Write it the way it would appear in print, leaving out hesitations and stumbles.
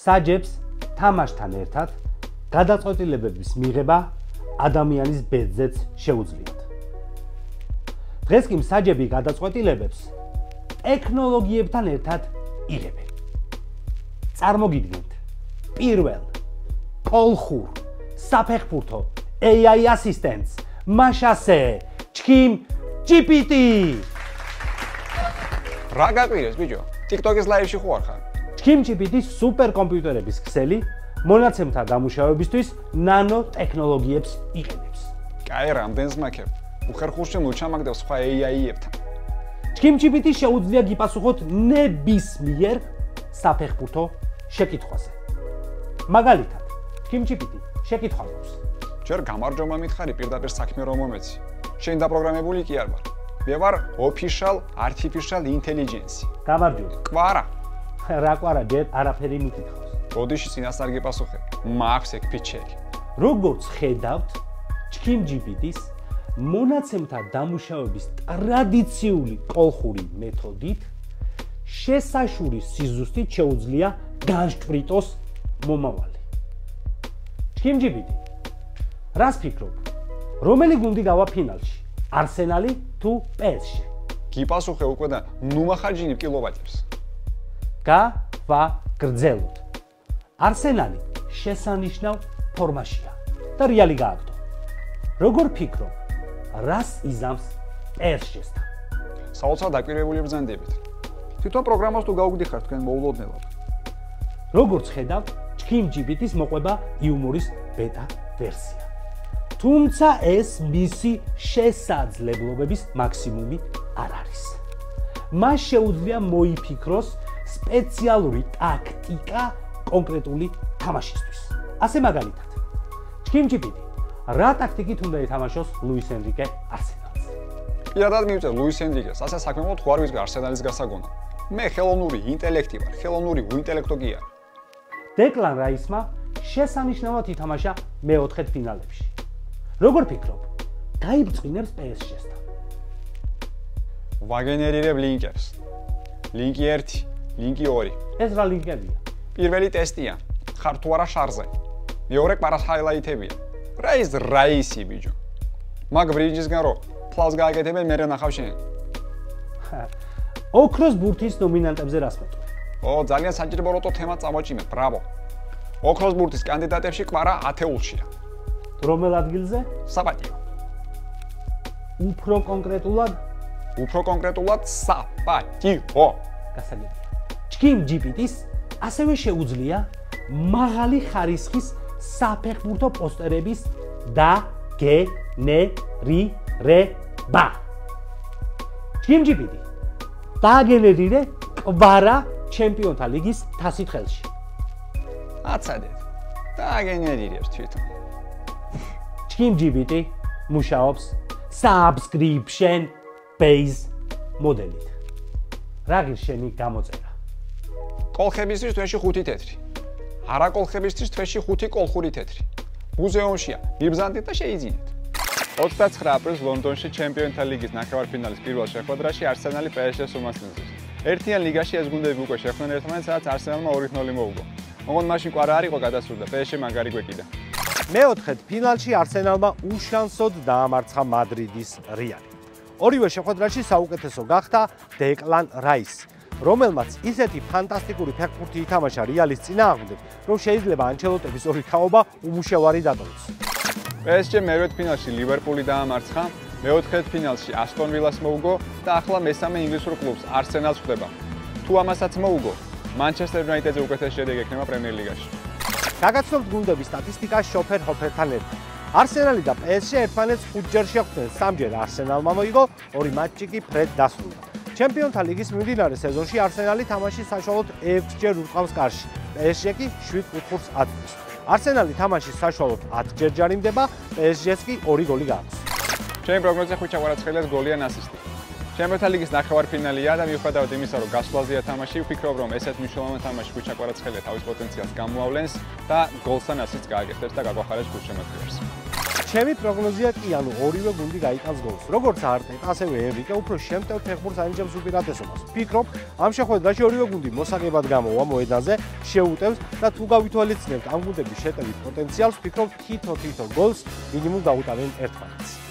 საჯებს თამაშთან ერთად გადაწყვეტილებების მიღება ადამიანის ბედზეც შეუძლიათ. დღეს კი საჯები გადაწყვეტილებებს ტექნოლოგიებთან ერთად იღებენ. წარმოგიდგენთ პირველ კოლხურ საფეხბურთო AI ასისტენტს მაშასე ჩქიმ GPT. რა გაყვირეს ბიჭო? TikTok-ის live-ში ხო არ ხარ? ჩქიმ GPT-ის სუპერკომპიუტერების ქსელი მონაცემთა დამუშავებისთვის ნანო ტექნოლოგიებს იყენებს. კაი, რამდენს მაქებ? უხერხულში მოჩამაგდებს სხვა AI-ებთან. ჩქიმ GPT შეუძლია გიპასუხოთ ნებისმიერ საფეხბურთო შეკითხვაზე. მაგალითად, ჩქიმ GPT შეკითხვა გვაქვს. ჯერ გამარჯობა მითხარი პირდაპირ საქმე რომ მომეცი. შენ დაპროგრამებული კი არ ვარ. მე ვარ official artificial intelligence. გამარჯობა. კვარა. რა კვარა, ჯერ არაფერი მიკითხავს. ბოდიში წინასწარ გიპასუხებ. მაქვს ეგ ფიჩერი. როგორც ხედავთ, ჩქიმ GPT-ის მონაცემთა დამუშავების ტრადიციული კოლხური მეთოდით შესაშური სიზუსტით შეუძლია განშტვრიტოს მომავალი. ჩქიმ GPT, რას ფიქრობ? რომელი გუნდი გავა ფინალში? არსენალი თუ PSG? გიპასუხე უკვე და ნუ მახარჯინებ კილოვატებს. გავაგრძელოთ. არსენალი შესანიშნავ ფორმაშია და რეალი გააგდო. როგორ ფიქრობ, რას იზამს PSG-სთან? საოცრად დაკვირვებული ბრძანდებით. თვითონ პროგრამას თუ გაუგდიხართ თქვენ მოულოდნელად. როგორც ხედავთ, ჩქიმ GPT-ის მოყვება იუმორის ბეტა ვერსია. თუმცა ეს მისი შესაძლებლობების მაქსიმუმი არ არის. მას შეუძლია მოიფიქროს სპეციალური ტაქტიკა კონკრეტული თამაშისთვის. ასე მაგალითად, ჩქიმ GPT რა ტაქტიკით უნდა ეთამაშოს ლუის ენრიკე არსენალს? პირადად მივწერ ლუის ენრიკეს, ასე საქმემოდ ხო არ ვიცი არსენალის გასაგონა. მე ხელოვნური ინტელექტი ვარ, ხელოვნური უინტელექტო კი არა. დეკლან რაისმა შესანიშნავად ითამაშა მეოთხედ ფინალებში. როგორ ფიქრობ, გაიბწყინებს PSG-სთან? ვაგენერირებ ლინკებს. ლინკი 1, ლინკი 2. ეს რა ლინკებია? პირველი ტესტია, ხარ თუ არა შარზე. მეორე კვარას ჰაილაითებია. რა ის რაისი ბიჭო? მაგ ბრიჯისგან რო ფლავს გააკეთებენ, მე რა ნახავ შენ? ოქროს ბურთის ნომინანტებზე რას მეტყვი? ძალიან საჭირო როტო თემა წამოჭიმე, ბრავო. ოქროს ბურთის კანდიდატებში კვარა ათეულშია. რომელ ადგილზე? საპატიო. უფრო კონკრეტულად საპატიო. გასაგებია. ჩქიმ GPT-ის ასევე შეუძლია მაღალი ხარისხის საფეხბურთო პოსტერების დაგენერირება. ჩქიმ GPT დაგენერირე კვარა ჩემპიონთა ლიგის თასით ხელში. აცადეთ. დაგენერირებს თვითონ. ჩქიმ GPT მუშაობს subscription based მოდელით. რა ღირს შენი გამოწერა? კოლხებისთვის თვეში 5 თეთრი. არა კოლხებისთვის თვეში 5 კოლხური თეთრი. მუზეუმშია, მიბრძანდით და შეიძინეთ. 29 აპრილს ლონდონში ჩემპიონთა ლიგის ნახევარფინალის პირველ შეხვედრაში არსენალი PSG-ს უმასპინძლებს. ერთიან ლიგაში ეს გუნდები უკვე შეხვდნენ ერთმანეთს, სადაც არსენალმა 2-0 მოუგო. ოღონდ მაშინ კვარა არ იყო გადასული და PSG მაგარი გვეკიდა. მეოთხედ ფინალში არსენალმა უშანსოდ დაამარცხა მადრიდის რეალი. ორივე შეხვედრაში საუკეთესო გახდა დეკლან რაისი, რომელმაც ისეთი ფანტასტიკური ფეხბურთი ითამაშა რეალის წინააღმდეგ, რომ შეიძლება ანჩელოტების ორი თაობა უმუშევარი დადოს. PSG მერვედ ფინალში ლივერპული დაამარცხა, მეოთხედ ფინალში ასტონ ვილას მოუგო და ახლა მესამე ინგლისურ კლუბს არსენალს ხვდება. თუ ამასაც მოუგო, მანჩესტერ იუნაიტედზე უკეთესი შედეგი ექნება პრემიერ ლიგაში. გაგაცნობთ გუნდების სტატისტიკა შოფერ ჰოფერთან ერთად. არსენალი და PSG ერთმანეთს 5 ჯერ შეხვდნენ, 3 ჯერ არსენალმა მოიგო, 2 მატჩი კი ფრედ დასრულდა. ჩემპიონთა ლიგის მიმდინარე სეზონში არსენალი თამაშის საშუალოდ 6 ჯერ ურტყავს კარში, PSG კი 7 კუთხურს აწვდის. არსენალი თამაშის საშუალოდ 10 ჯერ ჯარიმდება, PSG-ს კი 2 გოლი გააქვს. ჩემი პროგნოზი ხვიჩა კვარაცხელიას გოლი ან ასისტი. ჩემპიონთა ლიგის ნახევარფინალია და მიუხედავად იმისა, რომ გასვლაზეა თამაში, ვფიქრობ, რომ ესეთ მნიშვნელოვან თამაშში ხვიჩა კვარაცხელია თავის პოტენციალს გამოავლენს და გოლს ან ასისტს გააკეთებს და გაგვახარებს გულშემატკივარს. ჩემი პროგნოზია კი, ორივე გუნდი გაიტანს გოლს. როგორც არტეტა, ასევე ენრიკე უფრო შემტევ ფეხბურთს ანიჭებს უპირატესობას. ვფიქრობ, ამ შეხვედრაში ორივე გუნდი მოსაგებად გამოვა მოედანზე, შეუტევს და თუ გავითვალისწინებთ ამ გუნდების შეტევის პოტენციალს, ვფიქრობ, თითო გოლს მინიმუმ გაუტანენ ერთმანეთს.